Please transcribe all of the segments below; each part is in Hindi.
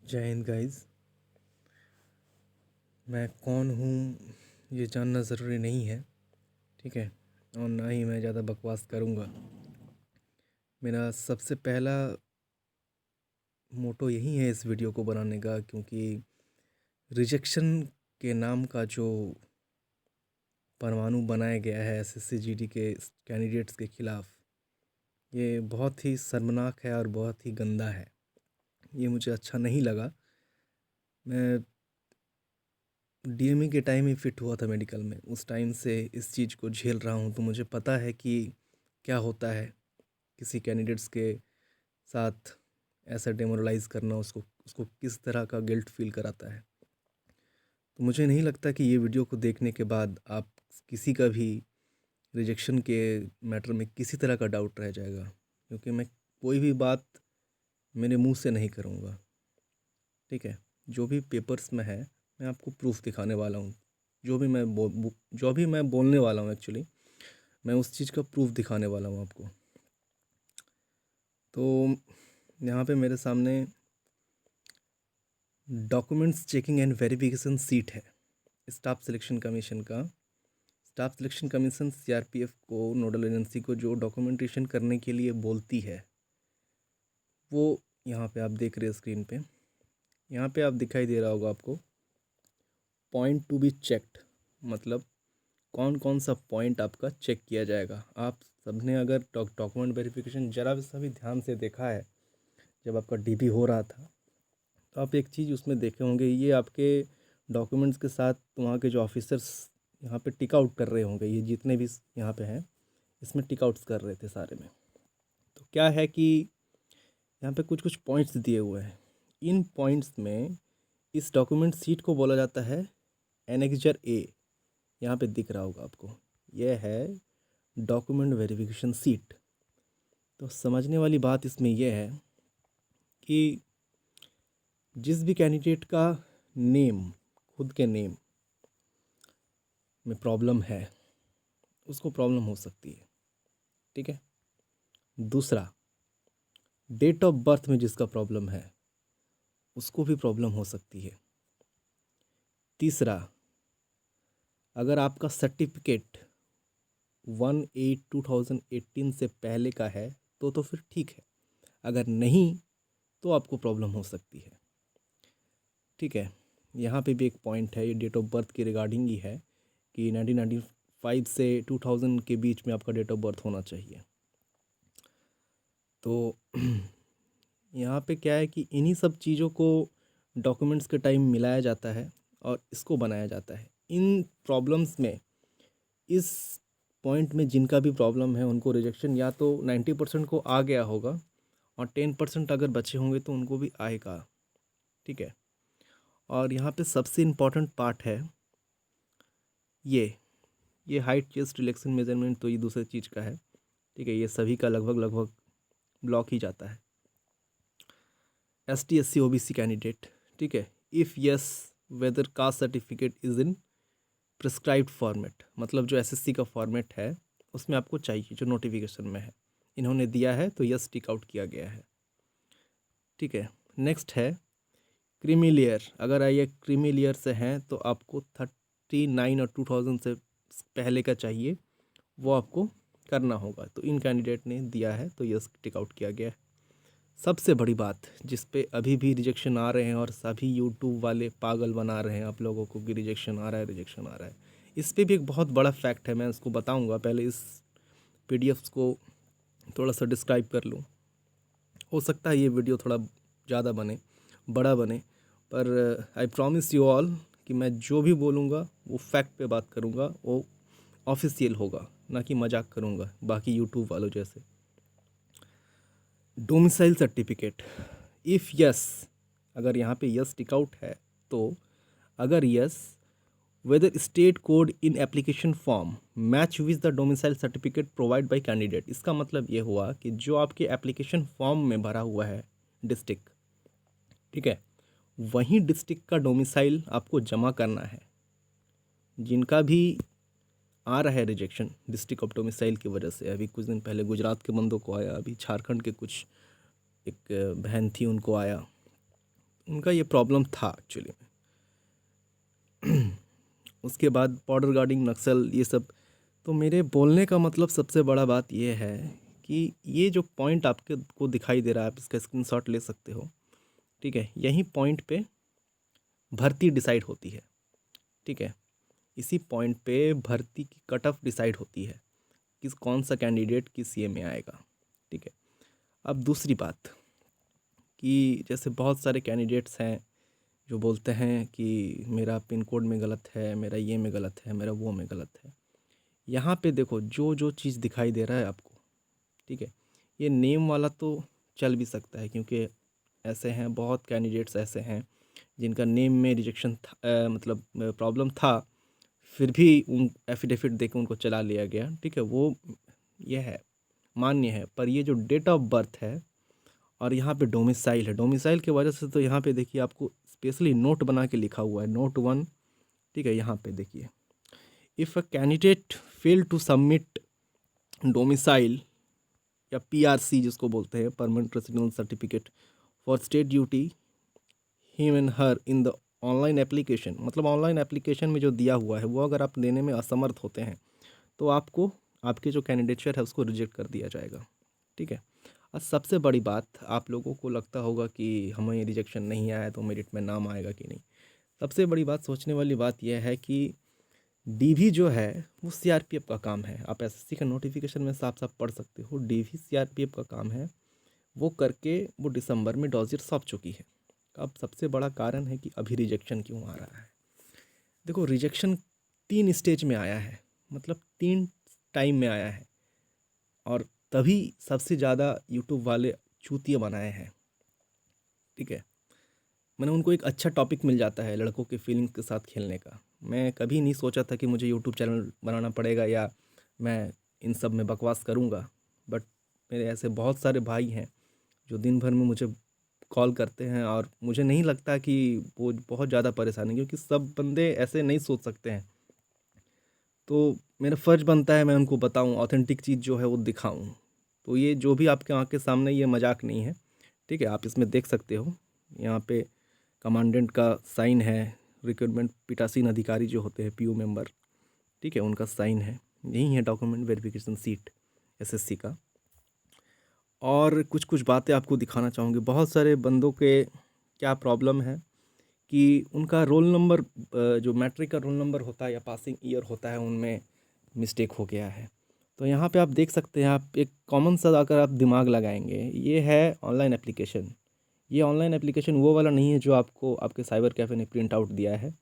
जय हिंद गाइस। मैं कौन हूँ ये जानना ज़रूरी नहीं है, ठीक है। और ना ही मैं ज़्यादा बकवास करूँगा। मेरा सबसे पहला मोटो यही है इस वीडियो को बनाने का, क्योंकि रिजेक्शन के नाम का जो परमाणु बनाया गया है एसएससी जीडी के कैंडिडेट्स के ख़िलाफ़, ये बहुत ही शर्मनाक है और बहुत ही गंदा है। ये मुझे अच्छा नहीं लगा। मैं डीएमई के टाइम ही फिट हुआ था मेडिकल में, उस टाइम से इस चीज़ को झेल रहा हूँ, तो मुझे पता है कि क्या होता है किसी कैंडिडेट्स के साथ ऐसा डेमोरलाइज करना, उसको उसको किस तरह का गिल्ट फील कराता है। तो मुझे नहीं लगता कि ये वीडियो को देखने के बाद आप किसी का भी रिजेक्शन के मैटर में किसी तरह का डाउट रह जाएगा, क्योंकि मैं कोई भी बात मेरे मुंह से नहीं करूँगा, ठीक है। जो भी पेपर्स में है मैं आपको प्रूफ दिखाने वाला हूँ। जो भी मैं बोलने वाला हूँ एक्चुअली, मैं उस चीज़ का प्रूफ दिखाने वाला हूँ आपको। तो यहाँ पे मेरे सामने documents checking and verification seat है स्टाफ सिलेक्शन कमीशन का। स्टाफ सिलेक्शन कमीशन सीआरपीएफ को, नोडल एजेंसी को, जो डॉक्यूमेंटेशन करने के लिए बोलती है, वो यहाँ पे आप देख रहे हैं स्क्रीन पे। यहाँ पे आप दिखाई दे रहा होगा आपको पॉइंट टू बी चेक्ड, मतलब कौन कौन सा पॉइंट आपका चेक किया जाएगा। आप सबने अगर डॉक्यूमेंट वेरिफिकेशन ज़रा भी सभी ध्यान से देखा है, जब आपका डीबी हो रहा था, तो आप एक चीज़ उसमें देखे होंगे, ये आपके डॉक्यूमेंट्स के साथ वहाँ के जो ऑफिसर्स यहाँ पे टिक आउट कर रहे होंगे, ये जितने भी यहाँ पे हैं इसमें टिक आउट्स कर रहे थे सारे में। तो क्या है कि यहाँ पे कुछ कुछ पॉइंट्स दिए हुए हैं। इन पॉइंट्स में इस डॉक्यूमेंट सीट को बोला जाता है एनेक्जर ए। यहाँ पे दिख रहा होगा आपको, यह है डॉक्यूमेंट वेरिफिकेशन सीट। तो समझने वाली बात इसमें यह है कि जिस भी कैंडिडेट का नेम, खुद के नेम में प्रॉब्लम है, उसको प्रॉब्लम हो सकती है, ठीक है। दूसरा, डेट ऑफ बर्थ में जिसका प्रॉब्लम है उसको भी प्रॉब्लम हो सकती है। तीसरा, अगर आपका सर्टिफिकेट 1/8/2018 से पहले का है तो फिर ठीक है, अगर नहीं तो आपको प्रॉब्लम हो सकती है, ठीक है। यहाँ पे भी एक पॉइंट है, ये डेट ऑफ बर्थ के रिगार्डिंग ही है कि 1995 से 2000 के बीच में आपका डेट ऑफ बर्थ होना चाहिए। तो यहाँ पे क्या है कि इन्हीं सब चीज़ों को डॉक्यूमेंट्स के टाइम मिलाया जाता है और इसको बनाया जाता है। इन प्रॉब्लम्स में, इस पॉइंट में जिनका भी प्रॉब्लम है उनको रिजेक्शन या तो 90% को आ गया होगा, और 10% अगर बचे होंगे तो उनको भी आएगा, ठीक है। और यहाँ पे सबसे इम्पॉर्टेंट पार्ट है ये हाइट चेस्ट रिलेक्शन मेजरमेंट, तो ये दूसरे चीज़ का है, ठीक है। ये सभी का लगभग ब्लॉक ही जाता है। ST SC OBC कैंडिडेट, ठीक है। If yes, whether caste certificate is in prescribed format, मतलब जो SSC का फॉर्मेट है उसमें आपको चाहिए, जो नोटिफिकेशन में है इन्होंने दिया है, तो यस टिक आउट किया गया है, ठीक है। नेक्स्ट है क्रीमी लेयर। अगर ये क्रीमी लेयर से हैं तो आपको 39 और 2000 से पहले का चाहिए, वो आपको करना होगा। तो इन कैंडिडेट ने दिया है तो यस टिक आउट किया गया है। सबसे बड़ी बात जिस पे अभी भी रिजेक्शन आ रहे हैं और सभी यूट्यूब वाले पागल बना रहे हैं आप लोगों को कि रिजेक्शन आ रहा है, रिजेक्शन आ रहा है, इस पे भी एक बहुत बड़ा फैक्ट है, मैं उसको बताऊंगा। पहले इस PDFs को थोड़ा सा डिस्क्राइब कर लूँ। हो सकता है ये वीडियो थोड़ा ज़्यादा बने, बड़ा बने, पर आई प्रॉमिस यू ऑल कि मैं जो भी बोलूँगा वो फैक्ट पे बात करूँगा, वो ऑफिशियल होगा, ना कि मजाक करूँगा बाकी यूट्यूब वालों जैसे। डोमिसाइल सर्टिफिकेट, इफ़ यस, अगर यहाँ पे यस टिक आउट है तो, अगर yes, whether state code in application form match with the domicile certificate provide by candidate. इसका मतलब ये हुआ कि जो आपके एप्लीकेशन फॉर्म में भरा हुआ है डिस्ट्रिक्ट, ठीक है, वहीं डिस्ट्रिक्ट का डोमिसाइल आपको जमा करना है। जिनका भी आ रहा है रिजेक्शन डिस्ट्रिक्ट ऑफ डोमिसाइल की वजह से, अभी कुछ दिन पहले गुजरात के बंदों को आया, अभी झारखंड के कुछ एक बहन थी उनको आया, उनका ये प्रॉब्लम था एक्चुअली में। उसके बाद बॉर्डर गार्डिंग, नक्सल, ये सब। तो मेरे बोलने का मतलब सबसे बड़ा बात ये है कि ये जो पॉइंट आपके को दिखाई दे रहा है, आप इसका स्क्रीनशॉट ले सकते हो, ठीक है। यही पॉइंट पे भर्ती डिसाइड होती है, ठीक है। इसी पॉइंट पे भर्ती की कट ऑफ डिसाइड होती है, किस कौन सा कैंडिडेट किस सीए में आएगा, ठीक है। अब दूसरी बात कि जैसे बहुत सारे कैंडिडेट्स हैं जो बोलते हैं कि मेरा पिन कोड में गलत है, मेरा ये में गलत है, मेरा वो में गलत है। यहाँ पे देखो जो जो चीज़ दिखाई दे रहा है आपको, ठीक है, ये नेम वाला तो चल भी सकता है, क्योंकि ऐसे हैं बहुत कैंडिडेट्स ऐसे हैं जिनका नेम में रिजेक्शन मतलब प्रॉब्लम था, फिर भी उन एफिडेविट दे के उनको चला लिया गया, ठीक है। वो ये है, मान्य है। पर ये जो डेट ऑफ बर्थ है और यहाँ पे डोमिसाइल है, डोमिसाइल की वजह से तो यहाँ पे देखिए आपको स्पेशली नोट बना के लिखा हुआ है, नोट 1, ठीक है। यहाँ पे देखिए, if a candidate fail to submit domicile या पीआरसी जिसको बोलते हैं, permanent residence certificate for state duty, him and her in the online application, मतलब ऑनलाइन एप्लीकेशन में जो दिया हुआ है वो अगर आप देने में असमर्थ होते हैं तो आपको आपके जो कैंडिडेचर है उसको रिजेक्ट कर दिया जाएगा, ठीक है। और सबसे बड़ी बात, आप लोगों को लगता होगा कि हमें रिजेक्शन नहीं आया तो मेरिट में नाम आएगा कि नहीं। सबसे बड़ी बात, सोचने वाली बात यह है कि डीवी जो है वो सीआरपीएफ का काम है। आप एसएससी का नोटिफिकेशन में साफ साफ पढ़ सकते हो, डीवी सीआरपीएफ का काम है। वो करके वो दिसंबर में डॉजियर सौंप चुकी है। अब सबसे बड़ा कारण है कि अभी रिजेक्शन क्यों आ रहा है। देखो, रिजेक्शन 3 स्टेज में आया है, मतलब 3 टाइम में आया है, और तभी सबसे ज़्यादा यूट्यूब वाले चूतिया बनाए हैं, ठीक है। मैंने उनको एक अच्छा टॉपिक मिल जाता है लड़कों के फीलिंग्स के साथ खेलने का। मैं कभी नहीं सोचा था कि मुझे यूट्यूब चैनल बनाना पड़ेगा या मैं इन सब में बकवास करूँगा, बट मेरे ऐसे बहुत सारे भाई हैं जो दिन भर में मुझे कॉल करते हैं, और मुझे नहीं लगता कि वो बहुत ज़्यादा परेशान है, क्योंकि सब बंदे ऐसे नहीं सोच सकते हैं। तो मेरा फ़र्ज़ बनता है मैं उनको बताऊं, ऑथेंटिक चीज़ जो है वो दिखाऊं। तो ये जो भी आपके आँख के सामने, ये मजाक नहीं है, ठीक है। आप इसमें देख सकते हो, यहाँ पे कमांडेंट का साइन है, रिक्रूटमेंट पीठासीन अधिकारी जो होते हैं पीओ मेंबर, ठीक है, उनका साइन है। यही है डॉक्यूमेंट वेरिफिकेशन सीट एसएससी का। और कुछ कुछ बातें आपको दिखाना चाहूँगी। बहुत सारे बंदों के क्या प्रॉब्लम है कि उनका रोल नंबर, जो मैट्रिक का रोल नंबर होता है या पासिंग ईयर होता है, उनमें मिस्टेक हो गया है। तो यहाँ पे आप देख सकते हैं, आप एक कॉमन सा अगर आप दिमाग लगाएंगे, ये है ऑनलाइन एप्लीकेशन। ये ऑनलाइन एप्लीकेशन वो वाला नहीं है जो आपको आपके साइबर कैफ़े ने प्रिंट आउट दिया है।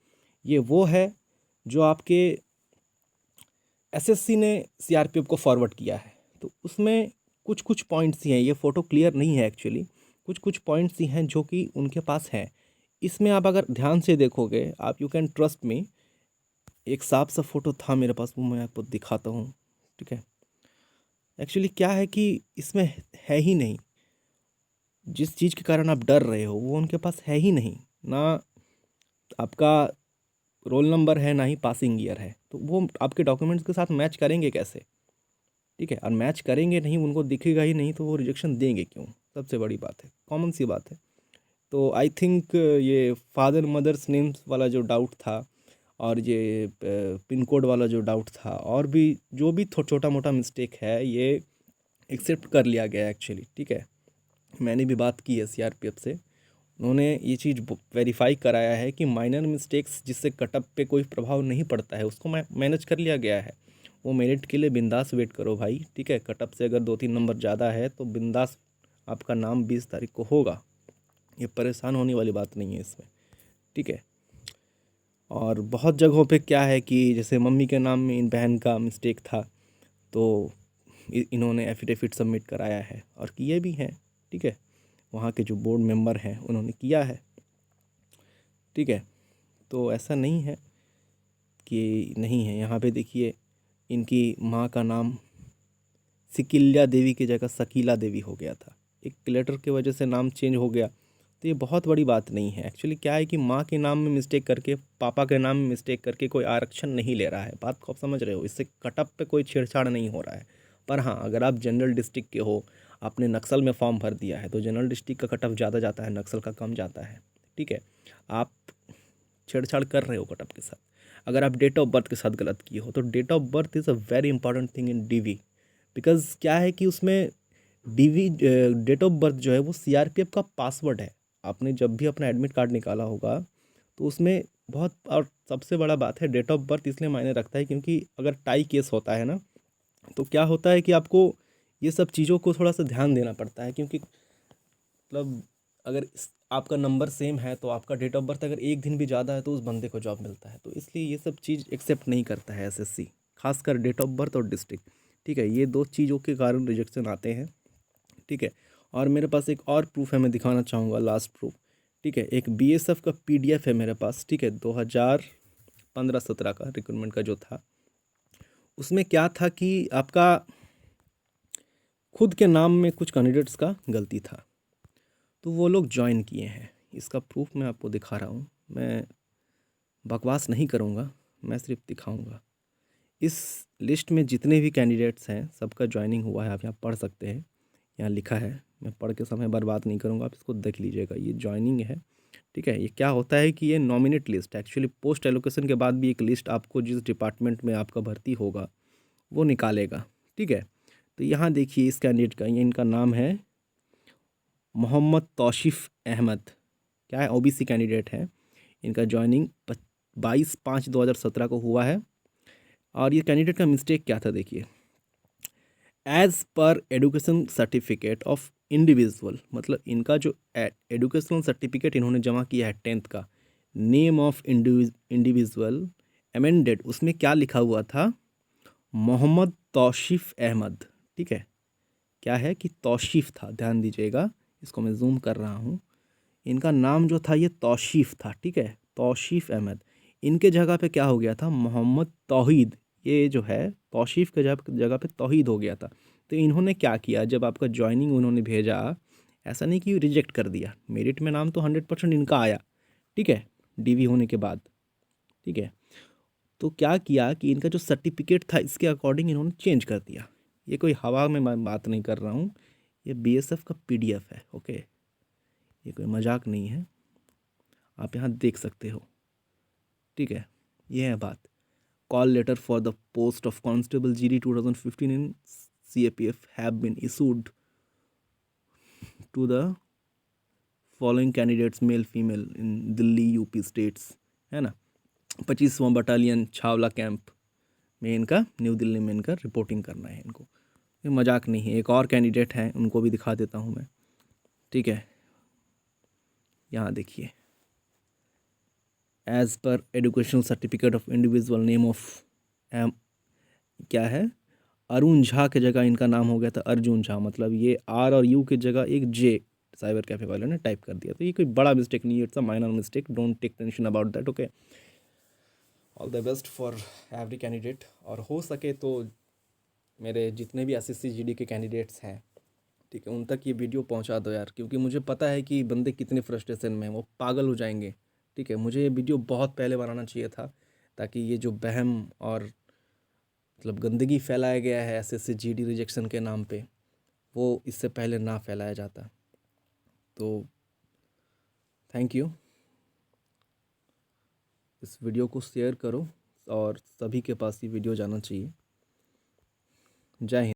ये वो है जो आपके एसएससी ने सीआरपीएफ को फॉरवर्ड किया है। तो उसमें कुछ कुछ पॉइंट्स ही हैं, ये फ़ोटो क्लियर नहीं है एक्चुअली, कुछ कुछ पॉइंट्स ही हैं जो कि उनके पास हैं। इसमें आप अगर ध्यान से देखोगे, आप यू कैन ट्रस्ट मी, एक साफ सा फ़ोटो था मेरे पास, वो मैं आपको दिखाता हूँ, ठीक है। एक्चुअली क्या है कि इसमें है ही नहीं, जिस चीज़ के कारण आप डर रहे हो वो उनके पास है ही नहीं। ना आपका रोल नंबर है, ना ही पासिंग ईयर है, तो वो आपके डॉक्यूमेंट्स के साथ मैच करेंगे कैसे, ठीक है। और मैच करेंगे नहीं, उनको दिखेगा ही नहीं, तो वो रिजेक्शन देंगे क्यों? सबसे बड़ी बात है, कॉमन सी बात है। तो आई थिंक ये फादर मदर्स नेम्स वाला जो डाउट था, और ये पिन कोड वाला जो डाउट था, और भी जो भी छोटा मोटा मिस्टेक है, ये एक्सेप्ट कर लिया गया एक्चुअली, ठीक है। मैंने भी बात की है सीआरपीएफ से, उन्होंने ये चीज़ वेरीफाई कराया है कि माइनर मिस्टेक्स जिससे कटअप पे कोई प्रभाव नहीं पड़ता है, उसको मैनेज कर लिया गया है। वो मेरिट के लिए बिंदास वेट करो भाई, ठीक है। कटअप से अगर 2-3 नंबर ज़्यादा है तो बिंदास आपका नाम 20 तारीख को होगा। ये परेशान होने वाली बात नहीं है इसमें, ठीक है। और बहुत जगहों पे क्या है कि जैसे मम्मी के नाम में इन बहन का मिस्टेक था, तो इन्होंने एफिडेविट सबमिट कराया है और किए भी हैं, ठीक है। वहाँ के जो बोर्ड मेंबर हैं उन्होंने किया है, ठीक है। तो ऐसा नहीं है कि नहीं है। यहाँ पे देखिए, इनकी माँ का नाम सिकिल्या देवी की जगह शकीला देवी हो गया था, एक लेटर की वजह से नाम चेंज हो गया। तो ये बहुत बड़ी बात नहीं है। एक्चुअली क्या है कि माँ के नाम में मिस्टेक करके, पापा के नाम में मिस्टेक करके कोई आरक्षण नहीं ले रहा है, बात को आप समझ रहे हो। इससे कटअप पे कोई छेड़छाड़ नहीं हो रहा है। पर हाँ, अगर आप जनरल डिस्ट्रिक्ट के हो, आपने नक्सल में फॉर्म भर दिया है, तो जनरल डिस्ट्रिक्ट का कटअप ज़्यादा जाता है, नक्सल का कम जाता है। ठीक है। आप छेड़छाड़ कर रहे हो कट ऑफ के साथ। अगर आप डेट ऑफ बर्थ के साथ गलत किए हो तो date of birth is a very important thing in DV. Because क्या है कि उसमें डीवी डेट ऑफ बर्थ जो है वो सीआरपीएफ का पासवर्ड है। आपने जब भी अपना एडमिट कार्ड निकाला होगा तो उसमें बहुत, और सबसे बड़ा बात है डेट ऑफ बर्थ इसलिए मायने रखता है क्योंकि अगर टाई केस होता है ना तो क्या होता है कि आपको ये सब चीज़ों को थोड़ा सा ध्यान देना पड़ता है, क्योंकि मतलब अगर आपका नंबर सेम है तो आपका डेट ऑफ बर्थ अगर एक दिन भी ज़्यादा है तो उस बंदे को जॉब मिलता है। तो इसलिए ये सब चीज़ एक्सेप्ट नहीं करता है एसएससी, खासकर डेट ऑफ बर्थ और डिस्ट्रिक्ट। ठीक है, ये दो चीज़ों के कारण रिजेक्शन आते हैं। ठीक है, और मेरे पास एक और प्रूफ है, मैं दिखाना चाहूँगा लास्ट प्रूफ। ठीक है, एक बीएसएफ का पीडीएफ है मेरे पास। ठीक है, 2015-17 का रिक्रूटमेंट का जो था, उसमें क्या था कि आपका खुद के नाम में कुछ कैंडिडेट्स का गलती था, तो वो लोग ज्वाइन किए हैं। इसका प्रूफ मैं आपको दिखा रहा हूँ। मैं बकवास नहीं करूँगा, मैं सिर्फ दिखाऊँगा। इस लिस्ट में जितने भी कैंडिडेट्स हैं सबका ज्वाइनिंग हुआ है, आप यहाँ पढ़ सकते हैं, यहाँ लिखा है। मैं पढ़ के समय बर्बाद नहीं करूँगा, आप इसको देख लीजिएगा, ये ज्वाइनिंग है। ठीक है, ये क्या होता है कि ये nominate list actually post allocation के बाद भी एक लिस्ट आपको जिस डिपार्टमेंट में आपका भर्ती होगा वो निकालेगा। ठीक है, तो यहाँ देखिए इस कैंडिडेट का, ये इनका नाम है मोहम्मद तौसीफ़ अहमद। क्या है, ओबीसी कैंडिडेट है। इनका ज्वाइनिंग 22/5/2017 को हुआ है। और ये कैंडिडेट का मिस्टेक क्या था देखिए, एज पर एडुकेशन सर्टिफिकेट ऑफ इंडिविजुअल, मतलब इनका जो एडुकेशनल सर्टिफिकेट इन्होंने जमा किया है 10th का, नेम ऑफ इंडिविजुअल अमेंडेड, उसमें क्या लिखा हुआ था, मोहम्मद तौसीफ़ अहमद। ठीक है, क्या है कि तौसीफ़ था, ध्यान दीजिएगा, इसको मैं जूम कर रहा हूँ। इनका नाम जो था ये तौसीफ़ था। ठीक है, तौसीफ़ अहमद। इनके जगह पे क्या हो गया था, मोहम्मद तौहीद। ये जो है तौसीफ़ के जगह पे तौहीद हो गया था। तो इन्होंने क्या किया, जब आपका ज्वाइनिंग उन्होंने भेजा, ऐसा नहीं कि रिजेक्ट कर दिया, मेरिट में नाम तो 100% इनका आया। ठीक है, डीवी होने के बाद। ठीक है, तो क्या किया कि इनका जो सर्टिफिकेट था इसके अकॉर्डिंग इन्होंने चेंज कर दिया। ये कोई हवा में मैं बात नहीं कर रहा हूँ, ये बीएसएफ का पीडीएफ है। ओके, ये कोई मजाक नहीं है, आप यहाँ देख सकते हो। ठीक है, ये है बात। Call letter for the post of constable GD 2015 in CAPF have been issued to the following candidates male female in Delhi UP states, है ना। 25वां बटालियन छावला कैंप में इनका, न्यू दिल्ली में इनका रिपोर्टिंग करना है इनको। ये मजाक नहीं है। एक और कैंडिडेट हैं, उनको भी दिखा देता हूँ मैं। ठीक है, यहाँ देखिए, एज पर educational certificate of individual name of क्या है, अरुण झा के जगह इनका नाम हो गया था अर्जुन झा, मतलब ये आर और यू की जगह एक जे साइबर कैफे वाले ने टाइप कर दिया। तो ये कोई बड़ा मिस्टेक नहीं है, it's a minor mistake, don't take tension about that. Okay, all the best for every candidate. और हो सके तो मेरे जितने भी एसएससी जीडी के कैंडिडेट्स हैं, ठीक है, उन तक ये वीडियो पहुंचा दो यार, क्योंकि मुझे पता है कि बंदे कितने फ्रस्ट्रेशन में हैं, वो पागल हो जाएंगे। ठीक है, मुझे ये वीडियो बहुत पहले बनाना चाहिए था, ताकि ये जो बहम और मतलब गंदगी फैलाया गया है एसएससी जीडी रिजेक्शन के नाम पे, वो इससे पहले ना फैलाया जाता। तो थैंक यू, इस वीडियो को शेयर करो और सभी के पास ये वीडियो जाना चाहिए। जय हिंद।